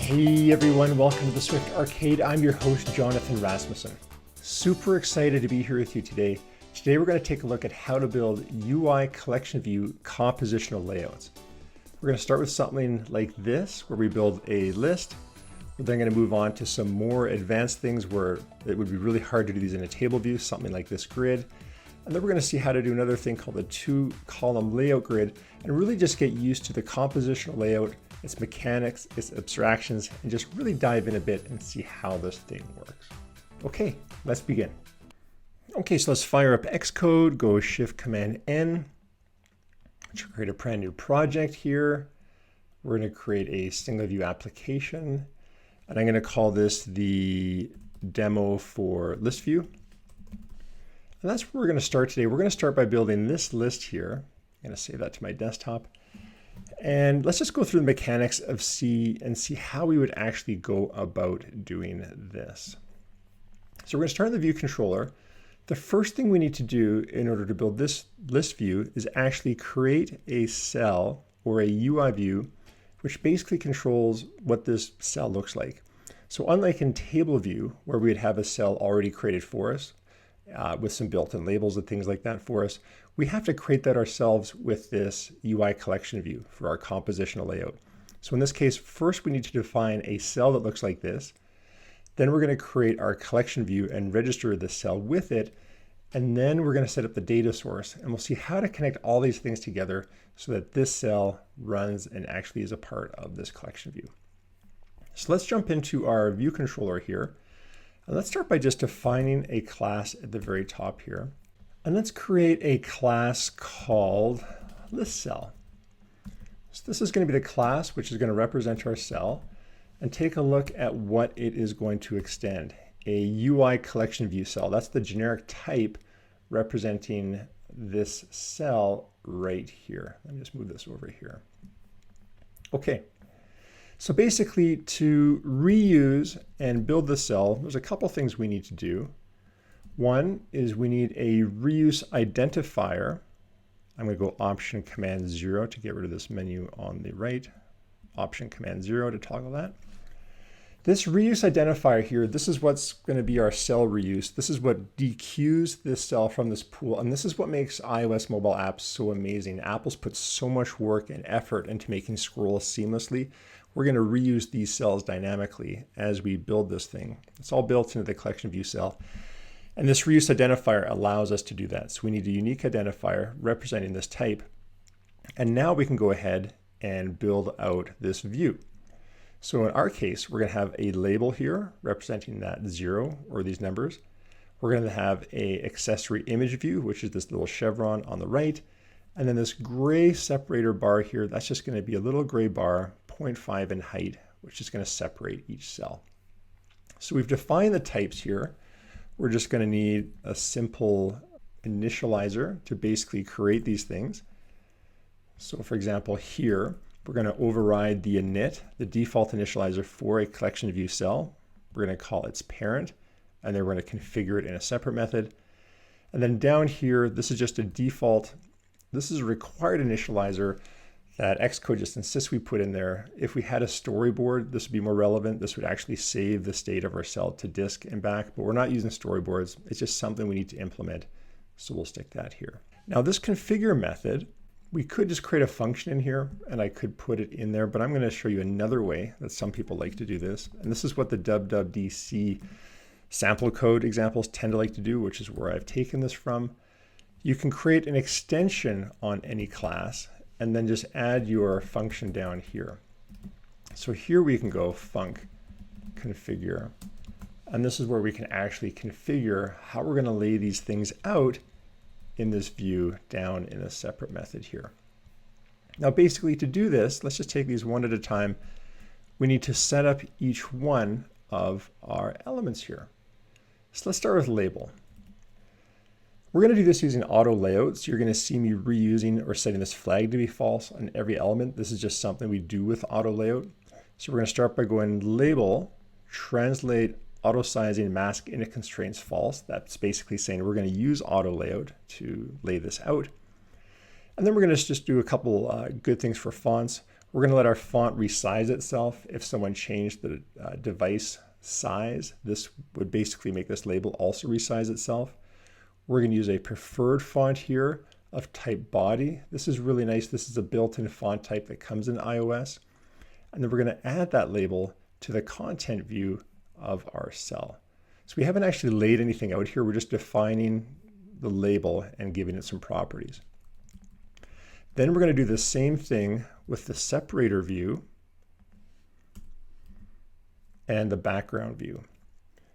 Hey everyone, welcome to the Swift Arcade. I'm your host, Jonathan Rasmussen. Super excited to be here with you today. Today we're going to take a look at how to build UICollectionView compositional layouts. We're going to start with something like this, where we build a list. We're then going to move on to some more advanced things where it would be really hard to do these in a table view, something like this grid. And then we're going to see how to do another thing called a 2-column layout grid, and really just get used to the compositional layout, its mechanics, its abstractions, and just really dive in a bit and see how this thing works. Okay, let's begin. Okay, so let's fire up Xcode, go Shift-Command-N, which will create a brand new project here. We're going to create a single view application, and I'm going to call this the demo for list view. And that's where we're going to start today. We're going to start by building this list here. I'm going to save that to my desktop. And let's just go through the mechanics of C and see how we would actually go about doing this. So we're going to start in the view controller. The first thing we need to do in order to build this list view is actually create a cell or a UI view, which basically controls what this cell looks like. So unlike in table view, where we'd have a cell already created for us, with some built-in labels and things like that for us, we have to create that ourselves with this UI collection view for our compositional layout. So in this case, first we need to define a cell that looks like this. Then we're going to create our collection view and register the cell with it. And then we're going to set up the data source, and we'll see how to connect all these things together so that this cell runs and actually is a part of this collection view. So let's jump into our view controller here. And let's start by just defining a class at the very top here. And let's create a class called listCell. So this is going to be the class which is going to represent our cell, and take a look at what it is going to extend. A UI collection view cell. That's the generic type representing this cell right here. Let me just move this over here. Okay. So basically, to reuse and build the cell, there's a couple things we need to do. One is we need a reuse identifier. I'm going to go Option Command 0 to get rid of this menu on the right. Option Command 0 to toggle that. This reuse identifier here, this is what's going to be our cell reuse. This is what dequeues this cell from this pool, and this is what makes iOS mobile apps so amazing. Apple's put so much work and effort into making scrolls seamlessly. We're going to reuse these cells dynamically as we build this thing. It's all built into the collection view cell. And this reuse identifier allows us to do that. So we need a unique identifier representing this type. And now we can go ahead and build out this view. So in our case, we're going to have a label here representing that 0 or these numbers. We're going to have an accessory image view, which is this little chevron on the right. And then this gray separator bar here, that's just going to be a little gray bar, 0.5 in height, which is going to separate each cell. So we've defined the types here. We're just going to need a simple initializer to basically create these things. So for example, here, we're going to override the init, the default initializer for a collection view cell. We're going to call its parent, and then we're going to configure it in a separate method. And then down here, this is just a default. This is a required initializer that Xcode just insists we put in there. If we had a storyboard, this would be more relevant. This would actually save the state of our cell to disk and back, but we're not using storyboards. It's just something we need to implement. So we'll stick that here. Now this configure method, we could just create a function in here and I could put it in there, but I'm going to show you another way that some people like to do this. And this is what the wwdc sample code examples tend to like to do, which is where I've taken this from. You can create an extension on any class and then just add your function down here. So here we can go func configure. And this is where we can actually configure how we're going to lay these things out in this view down in a separate method here. Now basically to do this, let's just take these one at a time. We need to set up each one of our elements here. So let's start with label. We're going to do this using AutoLayout, so you're going to see me reusing or setting this flag to be false on every element. This is just something we do with AutoLayout. So we're going to start by going label, translate auto sizing mask init constraints false. That's basically saying we're going to use AutoLayout to lay this out. And then we're going to just do a couple good things for fonts. We're going to let our font resize itself. If someone changed the device size, this would basically make this label also resize itself. We're going to use a preferred font here of type body. This is really nice. This is a built-in font type that comes in iOS. And then we're going to add that label to the content view of our cell. So we haven't actually laid anything out here. We're just defining the label and giving it some properties. Then we're going to do the same thing with the separator view and the background view.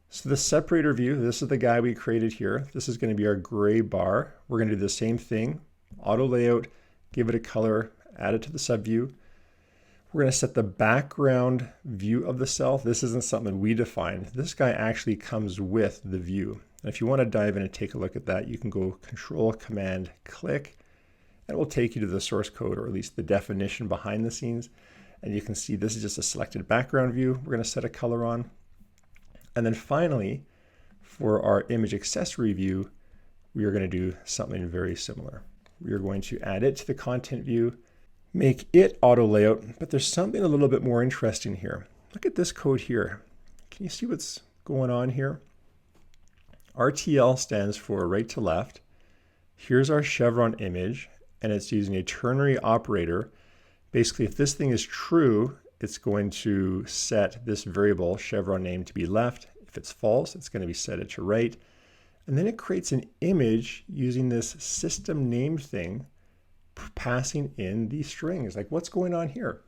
So the separator view, this is the guy we created here. This is going to be our gray bar. We're going to do the same thing, auto layout, give it a color, add it to the subview. We're going to set the background view of the cell. This isn't something we defined. This guy actually comes with the view. And if you want to dive in and take a look at that, you can go Control, Command, click, and it will take you to the source code, or at least the definition behind the scenes. And you can see this is just a selected background view. We're going to set a color on. And then finally, for our image accessory view, we are going to do something very similar. We are going to add it to the content view, make it auto layout, but there's something a little bit more interesting here. Look at this code here. Can you see what's going on here? RTL stands for right to left. Here's our Chevron image, and it's using a ternary operator. Basically, if this thing is true, it's going to set this variable Chevron name to be left. If it's false, it's going to be set it to right. And then it creates an image using this system name thing, passing in these strings. Like, what's going on here?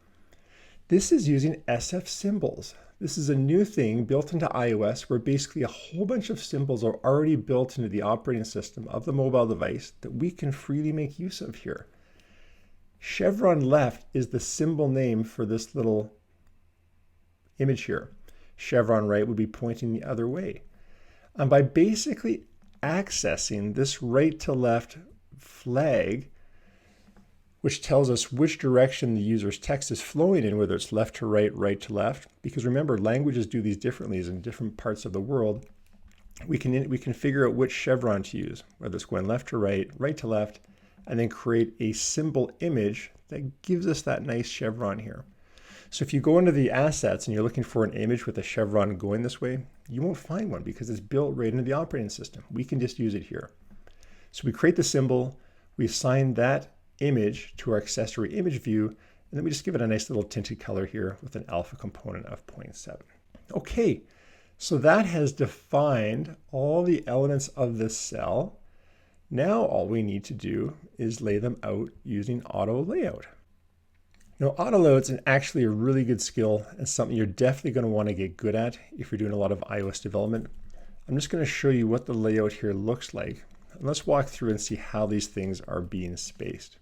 This is using SF symbols. This is a new thing built into iOS where basically a whole bunch of symbols are already built into the operating system of the mobile device that we can freely make use of here. Chevron left is the symbol name for this little image here. Chevron right would be pointing the other way. And by basically accessing this right to left flag, which tells us which direction the user's text is flowing in, whether it's left to right, right to left, because remember, languages do these differently in different parts of the world. We can figure out which chevron to use, whether it's going left to right, right to left, and then create a symbol image that gives us that nice chevron here. So if you go into the assets and you're looking for an image with a chevron going this way, you won't find one because it's built right into the operating system. We can just use it here. So we create the symbol, we assign that image to our accessory image view, and then we just give it a nice little tinted color here with an alpha component of 0.7. Okay, so that has defined all the elements of this cell. Now all we need to do is lay them out using auto layout. Now, auto layout is actually a really good skill and something you're definitely going to want to get good at if you're doing a lot of iOS development. I'm just going to show you what the layout here looks like. And let's walk through and see how these things are being spaced.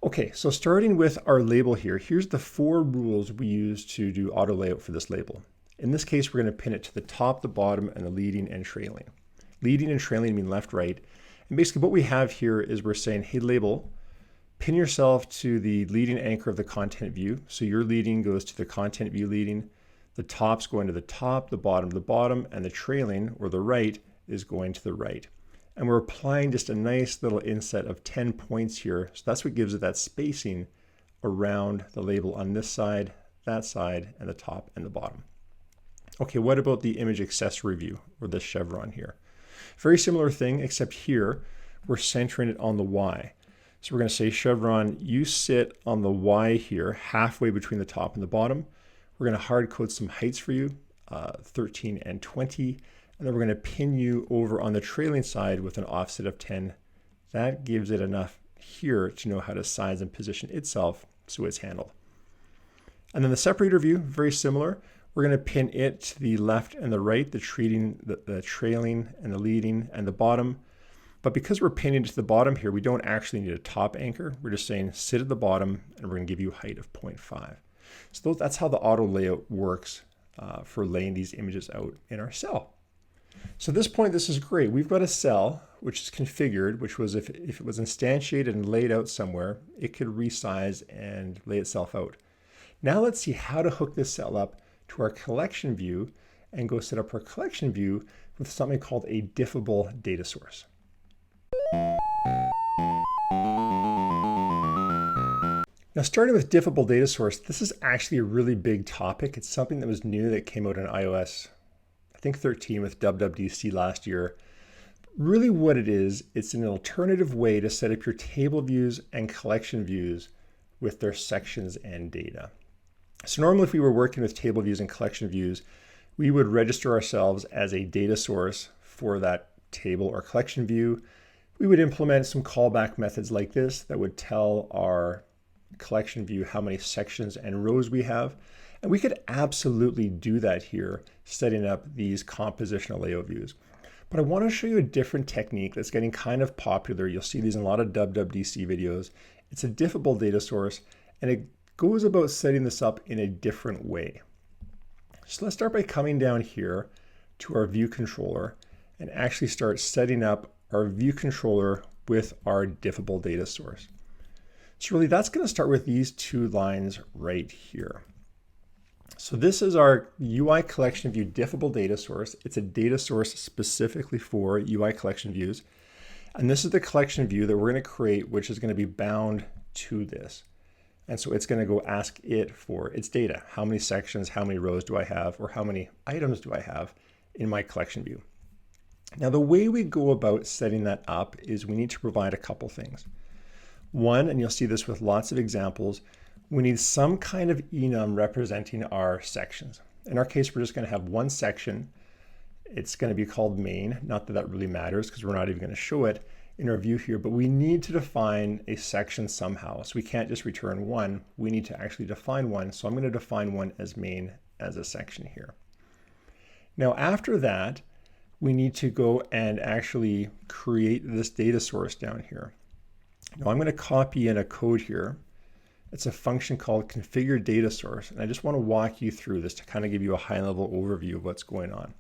Okay, so starting with our label here, here's the 4 rules we use to do auto layout for this label. In this case, we're going to pin it to the top, the bottom, and the leading and trailing. Leading and trailing mean left, right. And basically what we have here is we're saying, hey, label, pin yourself to the leading anchor of the content view. So your leading goes to the content view leading. The top's going to the top, the bottom to the bottom, and the trailing, or the right, is going to the right. And we're applying just a nice little inset of 10 points here. So that's what gives it that spacing around the label on this side, and the top and the bottom. Okay, what about the image accessory view, or the chevron here? Very similar thing, except here we're centering it on the Y. So we're going to say, chevron, you sit on the Y here, halfway between the top and the bottom. We're going to hard code some heights for you, 13 and 20. And then we're going to pin you over on the trailing side with an offset of 10. That gives it enough here to know how to size and position itself so it's handled. And then the separator view, very similar. We're going to pin it to the left and the right, the trailing and the leading and the bottom. But because we're pinning it to the bottom here, we don't actually need a top anchor. We're just saying sit at the bottom, and we're going to give you a height of 0.5. So that's how the auto layout works for laying these images out in our cell. So at this point, this is great. We've got a cell which is configured, which was if it was instantiated and laid out somewhere, it could resize and lay itself out. Now let's see how to hook this cell up to our collection view and go set up our collection view with something called a diffable data source. Now, starting with Diffable Data Source, this is actually a really big topic. It's something that was new that came out in iOS, I think 13 with WWDC last year. Really what it is, it's an alternative way to set up your table views and collection views with their sections and data. So normally if we were working with table views and collection views, we would register ourselves as a data source for that table or collection view. We would implement some callback methods like this that would tell our collection view how many sections and rows we have. And we could absolutely do that here, setting up these compositional layout views. But I want to show you a different technique that's getting kind of popular. You'll see these in a lot of WWDC videos. It's a diffable data source, and it goes about setting this up in a different way. So let's start by coming down here to our view controller and actually start setting up our view controller with our diffable data source. So really that's going to start with these two lines right here. So this is our UICollectionViewDiffableDataSource. It's a data source specifically for UI collection views. And this is the collection view that we're going to create, which is going to be bound to this. And so it's going to go ask it for its data. How many sections, how many rows do I have, or how many items do I have in my collection view? Now, the way we go about setting that up is we need to provide a couple things. One, and you'll see this with lots of examples, we need some kind of enum representing our sections. In our case, we're just going to have one section. It's going to be called main. Not that that really matters because we're not even going to show it in our view here, but we need to define a section somehow. So we can't just return one. We need to actually define one. So I'm going to define one as main as a section here. Now, after that, we need to go and actually create this data source down here. Now I'm going to copy in a code here. It's a function called configure data source. And I just want to walk you through this to kind of give you a high level overview of what's going on.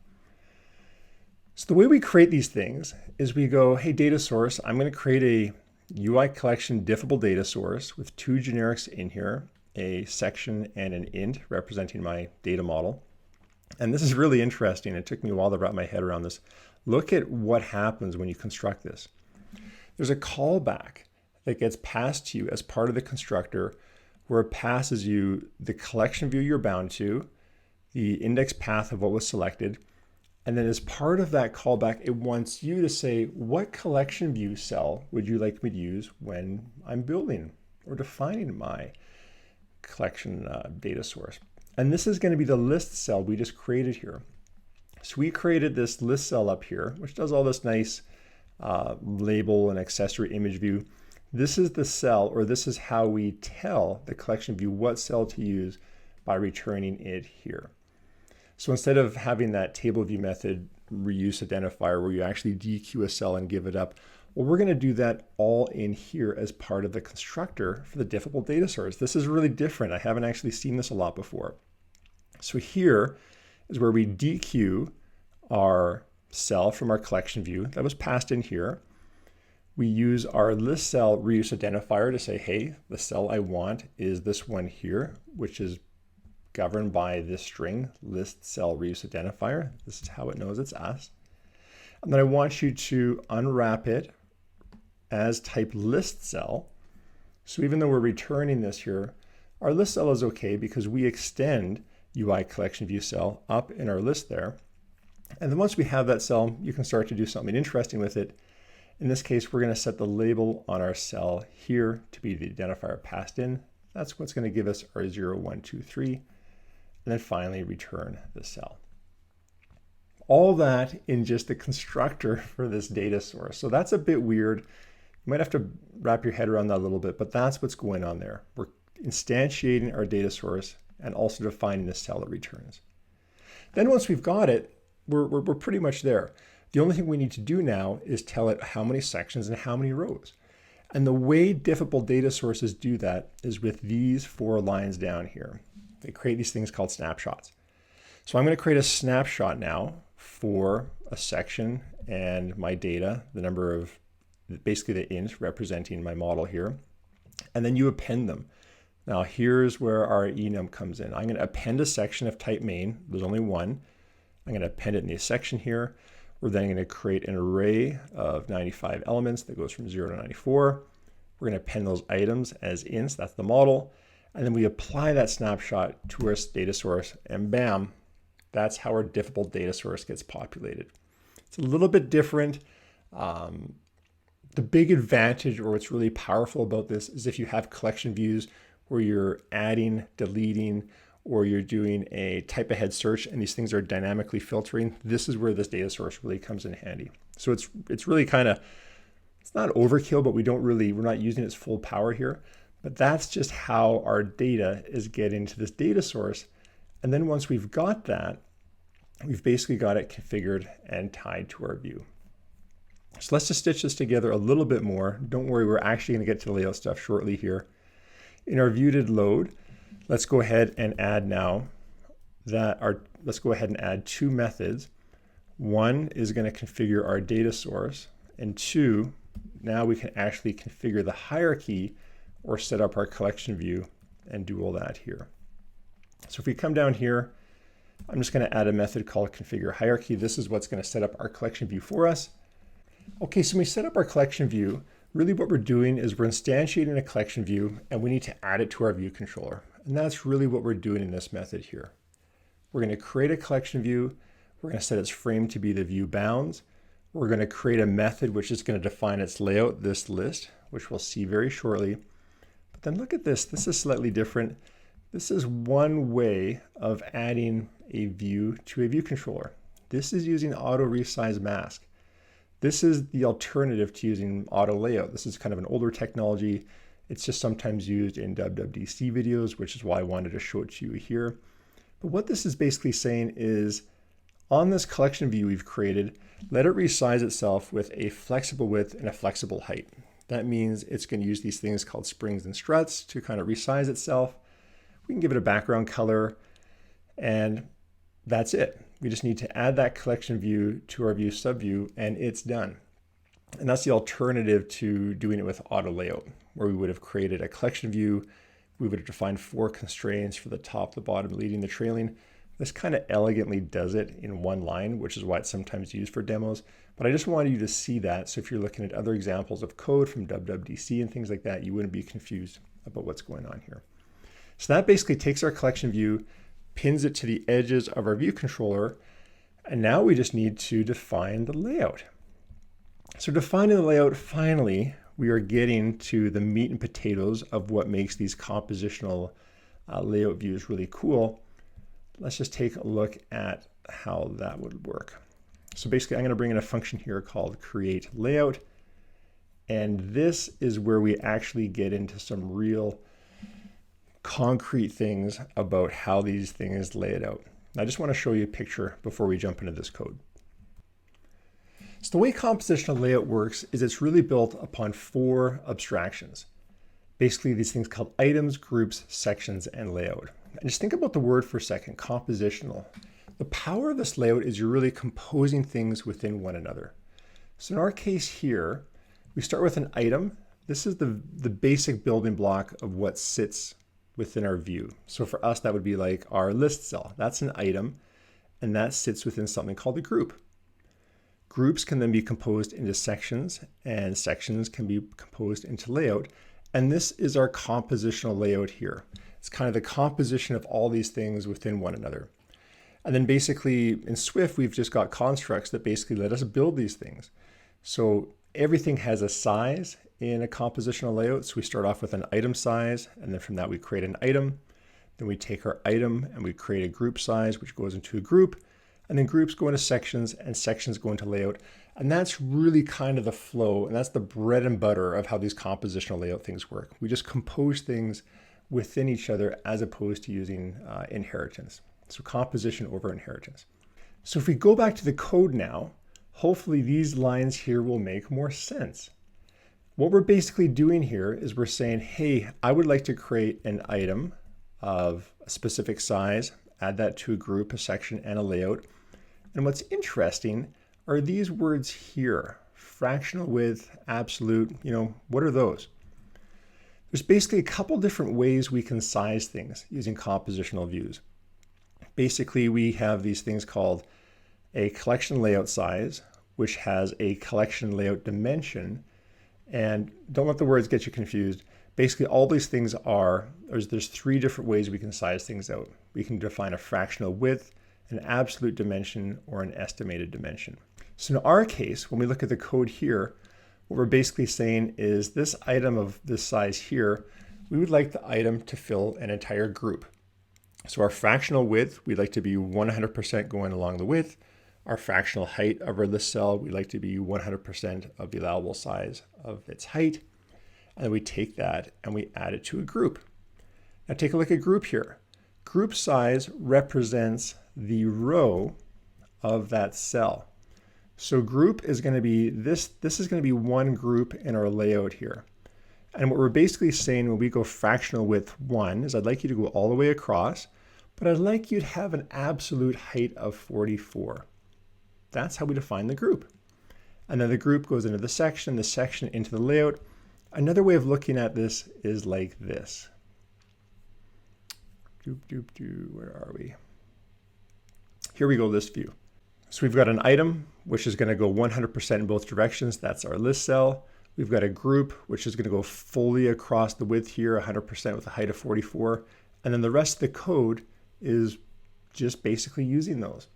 So the way we create these things is we go, hey, data source, I'm going to create a UI collection diffable data source with two generics in here, a section and an int representing my data model. And this is really interesting. It took me a while to wrap my head around this. Look at what happens when you construct this. There's a callback that gets passed to you as part of the constructor where it passes you the collection view you're bound to, the index path of what was selected, and then as part of that callback, it wants you to say, what collection view cell would you like me to use when I'm building or defining my collection data source? And this is going to be the list cell we just created here. So we created this list cell up here, which does all this nice label and accessory image view. This is the cell, or this is how we tell the collection view what cell to use by returning it here. So instead of having that table view method reuse identifier where you actually dequeue a cell and give it up, well, we're going to do that all in here as part of the constructor for the diffable data source. This is really different. I haven't actually seen this a lot before. So here is where we dequeue our cell from our collection view that was passed in here. We use our list cell reuse identifier to say, hey, the cell I want is this one here, which is governed by this string, list cell reuse identifier. This is how it knows it's us. And then I want you to unwrap it as type list cell. So even though we're returning this here, our list cell is okay because we extend UI collection view cell up in our list there. And then once we have that cell, you can start to do something interesting with it. In this case, we're going to set the label on our cell here to be the identifier passed in. That's what's going to give us our 0, 1, 2, 3, and then finally return the cell. All that in just the constructor for this data source. So that's a bit weird. You might have to wrap your head around that a little bit, but that's what's going on there. We're instantiating our data source and also defining the cell it returns. Then once we've got it, we're pretty much there. The only thing we need to do now is tell it how many sections and how many rows. And the way diffable data sources do that is with these 4 lines down here. They create these things called snapshots. So I'm going to create a snapshot now for a section and my data, the number of, basically the int representing my model here. And then you append them. Now here's where our enum comes in. I'm going to append a section of type main. There's only one. I'm going to append it in the section here. We're then going to create an array of 95 elements that goes from 0 to 94. We're going to append those items as ints, that's the model. And then we apply that snapshot to our data source, and bam, that's how our diffable data source gets populated. It's a little bit different. The big advantage, or what's really powerful about this, is if you have collection views where you're adding, deleting, or you're doing a type ahead search and these things are dynamically filtering, this is where this data source really comes in handy. So it's really kind of, it's not overkill, but we're not using its full power here. But that's just how our data is getting to this data source. And then once we've got that, we've basically got it configured and tied to our view. So let's just stitch this together a little bit more. Don't worry, we're actually going to get to the layout stuff shortly here. In our view did load, let's go ahead and add now let's go ahead and add two methods. One is going to configure our data source, and two, now we can actually configure the hierarchy or set up our collection view and do all that here. So if we come down here, I'm just going to add a method called configure hierarchy. This is what's going to set up our collection view for us. Okay, so when we set up our collection view, really what we're doing is we're instantiating a collection view and we need to add it to our view controller. And that's really what we're doing in this method here. We're going to create a collection view. We're going to set its frame to be the view bounds. We're going to create a method which is going to define its layout, this list, which we'll see very shortly. But then look at this. This is slightly different. This is one way of adding a view to a view controller. This is using auto resize mask. This is the alternative to using AutoLayout. This is kind of an older technology. It's just sometimes used in WWDC videos, which is why I wanted to show it to you here. But what this is basically saying is, on this collection view we've created, let it resize itself with a flexible width and a flexible height. That means it's going to use these things called springs and struts to kind of resize itself. We can give it a background color, and that's it. We just need to add that collection view to our view subview, and it's done. And that's the alternative to doing it with AutoLayout, where we would have created a collection view. We would have defined 4 constraints for the top, the bottom, leading, the trailing. This kind of elegantly does it in one line, which is why it's sometimes used for demos. But I just wanted you to see that. So if you're looking at other examples of code from WWDC and things like that, you wouldn't be confused about what's going on here. So that basically takes our collection view, pins it to the edges of our view controller, and now we just need to define the layout. So defining the layout, finally, we are getting to the meat and potatoes of what makes these compositional layout views really cool. Let's just take a look at how that would work. So basically, I'm going to bring in a function here called CreateLayout, and this is where we actually get into some real concrete things about how these things lay it out. I just want to show you a picture before we jump into this code. So the way compositional layout works is it's really built upon 4 abstractions. Basically these things called items, groups, sections, and layout. And just think about the word for a second, compositional. The power of this layout is you're really composing things within one another. So in our case here, we start with an item. This is the basic building block of what sits within our view. So for us, that would be like our list cell. That's an item, and that sits within something called a group. Groups can then be composed into sections, and sections can be composed into layout. And this is our compositional layout here. It's kind of the composition of all these things within one another. And then basically in Swift, we've just got constructs that basically let us build these things. So everything has a size in a compositional layout. So we start off with an item size, and then from that we create an item. Then we take our item and we create a group size, which goes into a group, and then groups go into sections, and sections go into layout. And that's really kind of the flow, and that's the bread and butter of how these compositional layout things work. We just compose things within each other as opposed to using inheritance. So composition over inheritance. So if we go back to the code now, hopefully these lines here will make more sense. What we're basically doing here is we're saying, hey, I would like to create an item of a specific size, add that to a group, a section, and a layout. And what's interesting are these words here, fractional width, absolute, what are those? There's basically a couple different ways we can size things using compositional views. Basically, we have these things called a collection layout size, which has a collection layout dimension, And don't let the words get you confused. Basically, all these things are, there's three different ways we can size things out. We can define a fractional width, an absolute dimension, or an estimated dimension. So in our case, when we look at the code here, what we're basically saying is this item of this size here, we would like the item to fill an entire group. So our fractional width, we'd like to be 100% going along the width. Our fractional height of our list cell, we'd like to be 100% of the allowable size of its height. And then we take that and we add it to a group. Now take a look at group here. Group size represents the row of that cell. So group is going to be this is going to be one group in our layout here. And what we're basically saying when we go fractional width 1 is I'd like you to go all the way across, but I'd like you to have an absolute height of 44. That's how we define the group. And then the group goes into the section into the layout. Another way of looking at this is like this. Where are we? Here we go, list view. So we've got an item, which is going to go 100% in both directions. That's our list cell. We've got a group, which is going to go fully across the width here, 100% with a height of 44. And then the rest of the code is just basically using those.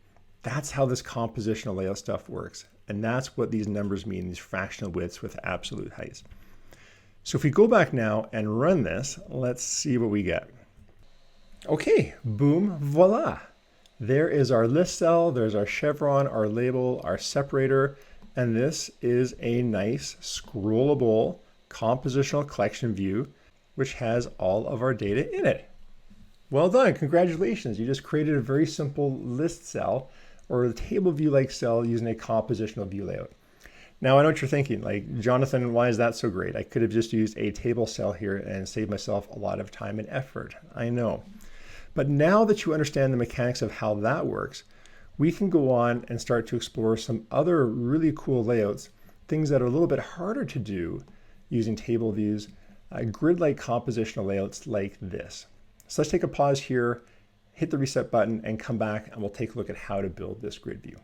That's how this compositional layout stuff works. And that's what these numbers mean, these fractional widths with absolute heights. So if we go back now and run this, let's see what we get. Okay, boom, voila. There is our list cell, there's our chevron, our label, our separator, and this is a nice scrollable compositional collection view, which has all of our data in it. Well done, congratulations. You just created a very simple list cell or a table view-like cell using a compositional view layout. Now I know what you're thinking, like, Jonathan, why is that so great? I could have just used a table cell here and saved myself a lot of time and effort. I know. But now that you understand the mechanics of how that works, we can go on and start to explore some other really cool layouts, things that are a little bit harder to do using table views, grid-like compositional layouts like this. So let's take a pause here, hit the reset button, and come back and we'll take a look at how to build this grid view.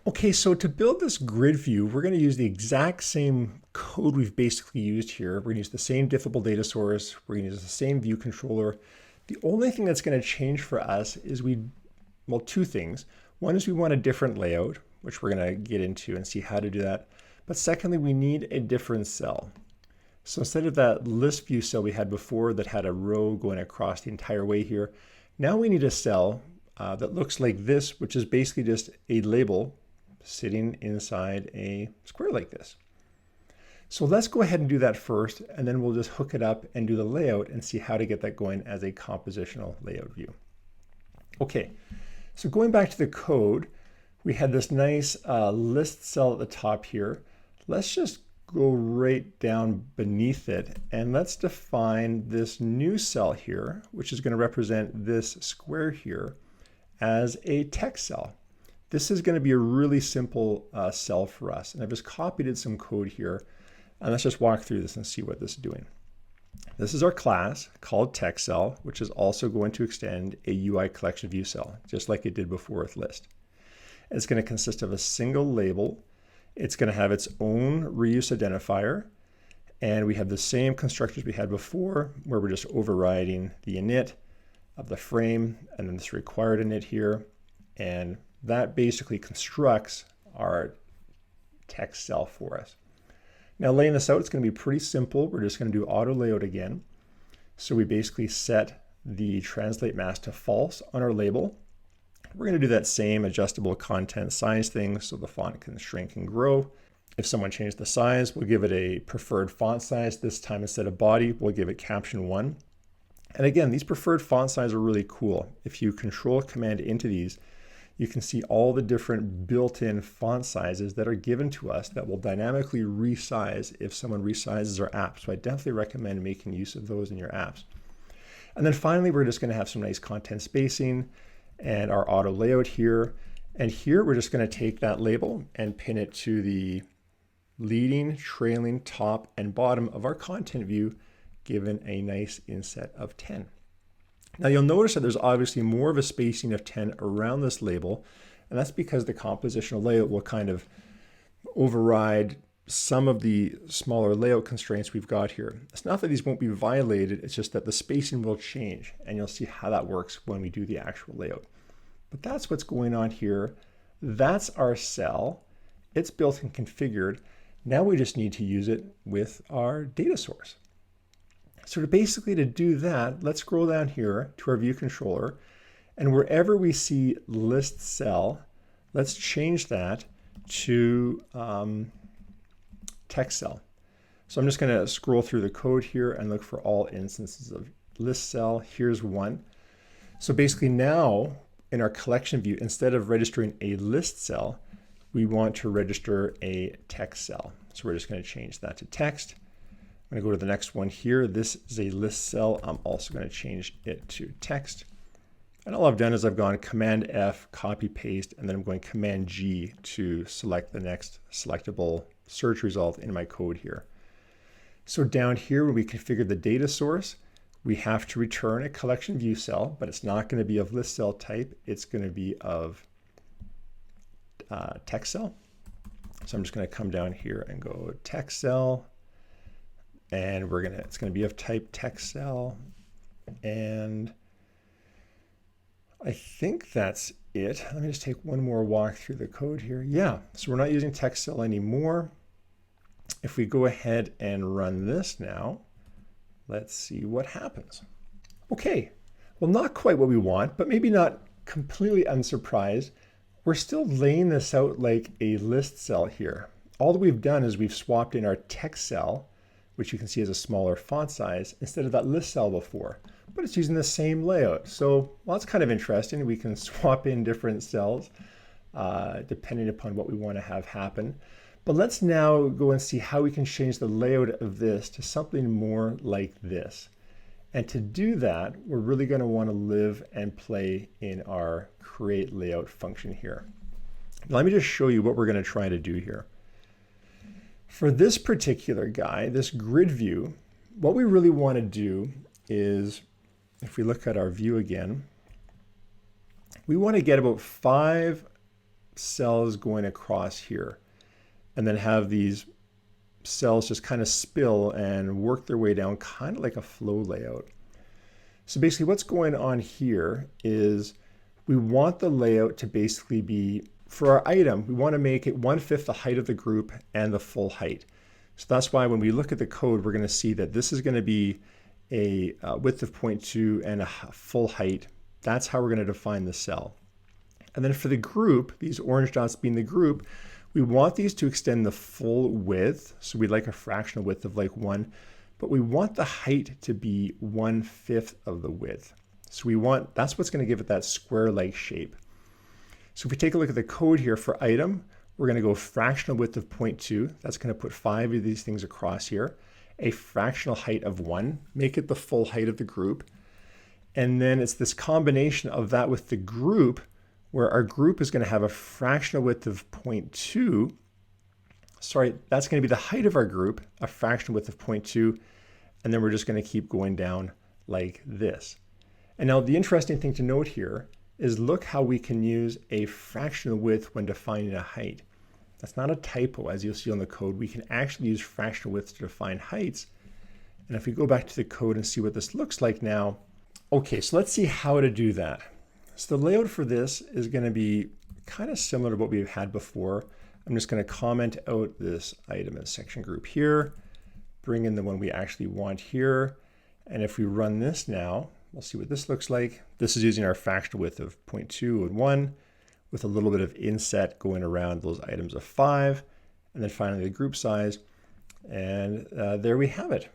Okay, so to build this grid view, we're going to use the exact same code we've basically used here. We're going to use the same Diffable Data Source. We're going to use the same view controller. The only thing that's going to change for us is two things. One is we want a different layout, which we're going to get into and see how to do that. But secondly, we need a different cell. So instead of that list view cell we had before that had a row going across the entire way here, now we need a cell that looks like this, which is basically just a label sitting inside a square like this. So let's go ahead and do that first, and then we'll just hook it up and do the layout and see how to get that going as a compositional layout view. Okay, so going back to the code, we had this nice list cell at the top here. Let's just go right down beneath it and let's define this new cell here, which is going to represent this square here, as a text cell. This is going to be a really simple cell for us. And I've just copied in some code here. And let's just walk through this and see what this is doing. This is our class called text cell, which is also going to extend a UI collection view cell, just like it did before with list. It's going to consist of a single label. It's going to have its own reuse identifier. And we have the same constructors we had before, where we're just overriding the init of the frame and then this required init here. And that basically constructs our text cell for us. Now laying this out, it's going to be pretty simple. We're just going to do AutoLayout again. So we basically set the translate mask to false on our label. We're going to do that same adjustable content size thing so the font can shrink and grow. If someone changed the size, we'll give it a preferred font size. This time instead of body, we'll give it caption 1. And again, these preferred font sizes are really cool. If you control command into these, you can see all the different built-in font sizes that are given to us that will dynamically resize if someone resizes our app. So I definitely recommend making use of those in your apps. And then finally, we're just going to have some nice content spacing and our auto layout here. And here we're just going to take that label and pin it to the leading, trailing, top, and bottom of our content view, given a nice inset of 10. Now you'll notice that there's obviously more of a spacing of 10 around this label, And that's because the compositional layout will kind of override some of the smaller layout constraints we've got here. It's not that these won't be violated, it's just that the spacing will change, and you'll see how that works when we do the actual layout. But that's what's going on here. That's our cell. It's built and configured. Now we just need to use it with our data source. So to do that, let's scroll down here to our view controller, and wherever we see list cell, let's change that to text cell. So I'm just going to scroll through the code here and look for all instances of list cell. Here's one. So basically now in our collection view, instead of registering a list cell, we want to register a text cell. So we're just going to change that to text. I'm going to go to the next one here. This is a list cell. I'm also going to change it to text. And all I've done is I've gone Command F, copy paste, and then I'm going Command G to select the next selectable search result in my code here. So down here, when we configure the data source, we have to return a collection view cell, but it's not going to be of list cell type. It's going to be of text cell. So I'm just going to come down here and go text cell, and it's going to be of type text cell, and I think that's it. Let me just take one more walk through the code here. Yeah, so we're not using text cell anymore. If we go ahead and run this now, let's see what happens. Okay, well, not quite what we want, but maybe not completely unsurprised. We're still laying this out like a list cell here. All that we've done is we've swapped in our text cell, which you can see has a smaller font size, instead of that list cell before. But it's using the same layout. So, well, that's kind of interesting. We can swap in different cells depending upon what we want to have happen. But let's now go and see how we can change the layout of this to something more like this. And to do that, we're really going to want to live and play in our CreateLayout function here. Now, let me just show you what we're going to try to do here. For this particular guy, this grid view, what we really want to do is, if we look at our view again, we want to get about 5 cells going across here, and then have these cells just kind of spill and work their way down kind of like a flow layout. So basically what's going on here is we want the layout to basically be, for our item, we want to make it 1/5 the height of the group and the full height. So that's why when we look at the code, we're going to see that this is going to be a width of 0.2 and a full height. That's how we're going to define the cell. And then for the group, these orange dots being the group, we want these to extend the full width. So we'd like a fractional width of like 1, but we want the height to be 1/5 of the width. So that's what's going to give it that square-like shape. So if we take a look at the code here for item, we're going to go fractional width of 0.2. That's going to put 5 of these things across here. A fractional height of 1, make it the full height of the group. And then it's this combination of that with the group, where our group is going to have a fractional width of 0.2. Sorry, that's going to be the height of our group, a fractional width of 0.2. And then we're just going to keep going down like this. And now the interesting thing to note here is look how we can use a fractional width when defining a height. That's not a typo, as you'll see on the code. We can actually use fractional widths to define heights. And if we go back to the code and see what this looks like now, okay, so let's see how to do that. So the layout for this is going to be kind of similar to what we've had before. I'm just going to comment out this item as section group here, bring in the one we actually want here. And if we run this now, we'll see what this looks like. This is using our fractional width of 0.2 and 1 with a little bit of inset going around those items of 5. And then finally the group size. And there we have it.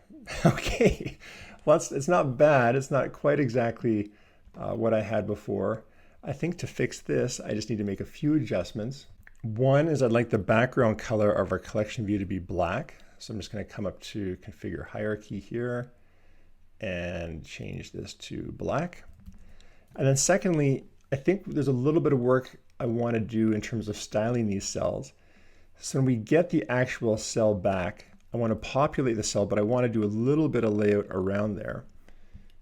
Okay, well, it's not bad. It's not quite exactly what I had before. I think to fix this, I just need to make a few adjustments. One is I'd like the background color of our collection view to be black. So I'm just going to come up to configure hierarchy here and change this to black. And then secondly, I think there's a little bit of work I want to do in terms of styling these cells. So when we get the actual cell back, I want to populate the cell, but I want to do a little bit of layout around there.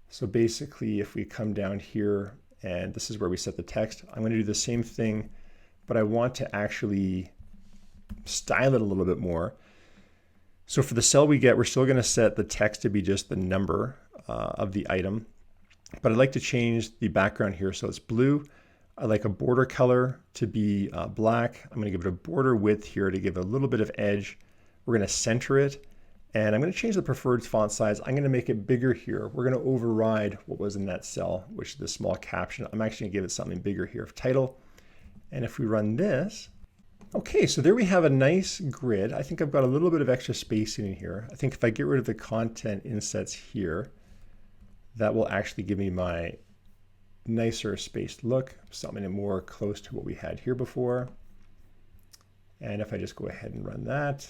So basically, if we come down here, and this is where we set the text, I'm going to do the same thing but I want to actually style it a little bit more. So for the cell we get, we're still going to set the text to be just the number of the item, but I'd like to change the background here so it's blue. I like a border color to be black. I'm going to give it a border width here to give it a little bit of edge. We're going to center it, and I'm going to change the preferred font size. I'm going to make it bigger here. We're going to override what was in that cell, which is the small caption. I'm actually going to give it something bigger here of title. And if we run this, okay, so there we have a nice grid. I think I've got a little bit of extra spacing in here. I think if I get rid of the content insets here, that will actually give me my nicer spaced look, something more close to what we had here before. And if I just go ahead and run that,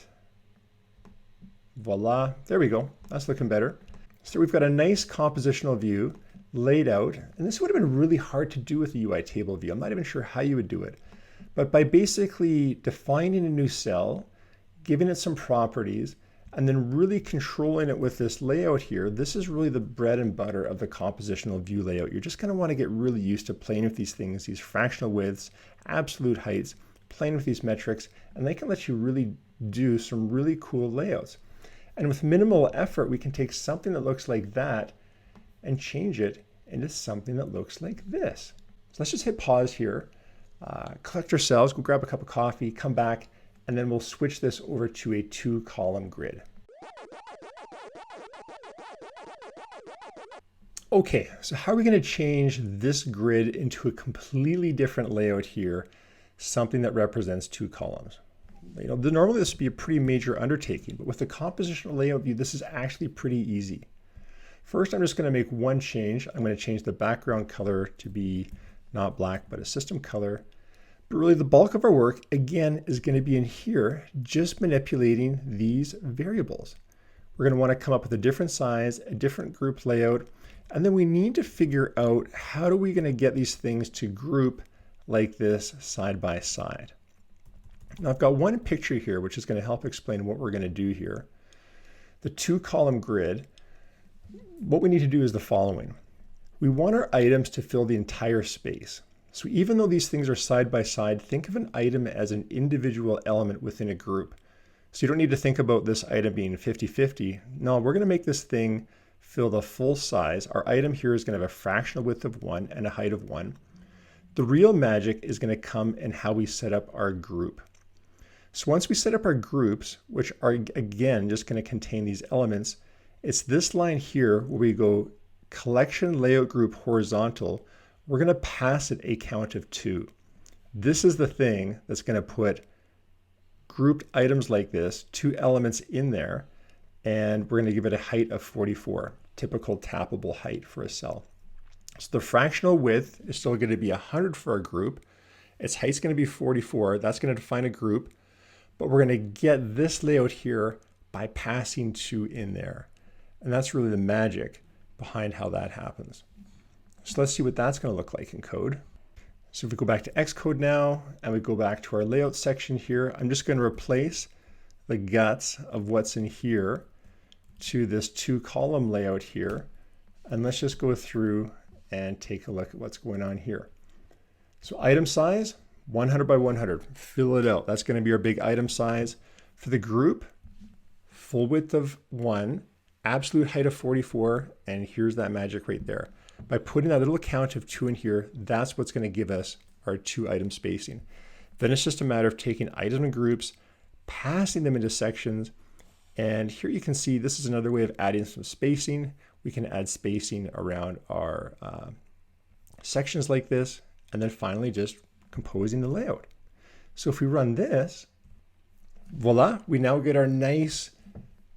voila, there we go. That's looking better. So we've got a nice compositional view laid out, and this would have been really hard to do with the UI table view. I'm not even sure how you would do it. But by basically defining a new cell, giving it some properties, and then really controlling it with this layout here, this is really the bread and butter of the compositional view layout. You're just going to want to get really used to playing with these things, these fractional widths, absolute heights, playing with these metrics, and they can let you really do some really cool layouts. And with minimal effort, we can take something that looks like that and change it into something that looks like this. So let's just hit pause here, collect our cells, go grab a cup of coffee, come back, and then we'll switch this over to a 2-column grid. Okay, so how are we going to change this grid into a completely different layout here, something that represents 2 columns? You know, normally this would be a pretty major undertaking, but with the compositional layout view, this is actually pretty easy. First, I'm just going to make one change. I'm going to change the background color to be not black, but a system color. But really the bulk of our work, again, is going to be in here, just manipulating these variables. We're going to want to come up with a different size, a different group layout, and then we need to figure out how are we going to get these things to group like this side by side. Now I've got one picture here, which is going to help explain what we're going to do here. The 2-column grid, what we need to do is the following. We want our items to fill the entire space. So even though these things are side by side, think of an item as an individual element within a group. So you don't need to think about this item being 50-50. No, we're going to make this thing fill the full size. Our item here is going to have a fractional width of 1 and a height of 1. The real magic is going to come in how we set up our group. So once we set up our groups, which are again just going to contain these elements, it's this line here where we go collection layout group horizontal. We're going to pass it a count of 2. This is the thing that's going to put grouped items like this, 2 elements in there, and we're going to give it a height of 44, typical tappable height for a cell. So the fractional width is still going to be 100 for our group. Its height's going to be 44. That's going to define a group, but we're going to get this layout here by passing 2 in there. And that's really the magic behind how that happens. So let's see what that's going to look like in code. So if we go back to Xcode now, and we go back to our layout section here, I'm just going to replace the guts of what's in here to this 2-column layout here. And let's just go through and take a look at what's going on here. So item size, 100 by 100, fill it out. That's going to be our big item size. For the group, full width of 1, absolute height of 44, and here's that magic right there. By putting that little count of 2 in here, that's what's going to give us our 2-item spacing. Then it's just a matter of taking items and groups, passing them into sections, and here you can see this is another way of adding some spacing. We can add spacing around our sections like this, and then finally just composing the layout. So if we run this, voila, we now get our nice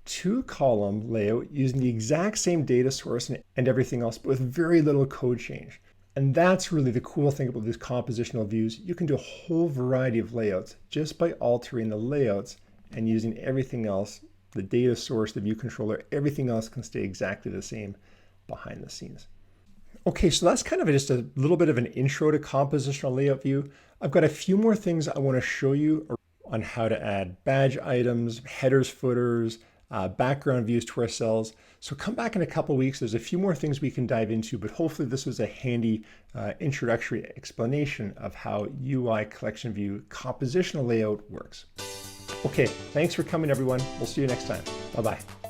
2-column layout using the exact same data source and everything else, but with very little code change. And that's really the cool thing about these compositional views. You can do a whole variety of layouts just by altering the layouts and using everything else, the data source, the view controller, everything else can stay exactly the same behind the scenes. Okay, so that's kind of just a little bit of an intro to compositional layout view. I've got a few more things I want to show you on how to add badge items, headers, footers, background views to our cells. So come back in a couple weeks. There's a few more things we can dive into, but hopefully this was a handy introductory explanation of how UI Collection View Compositional Layout works. Okay, thanks for coming, everyone. We'll see you next time. Bye-bye.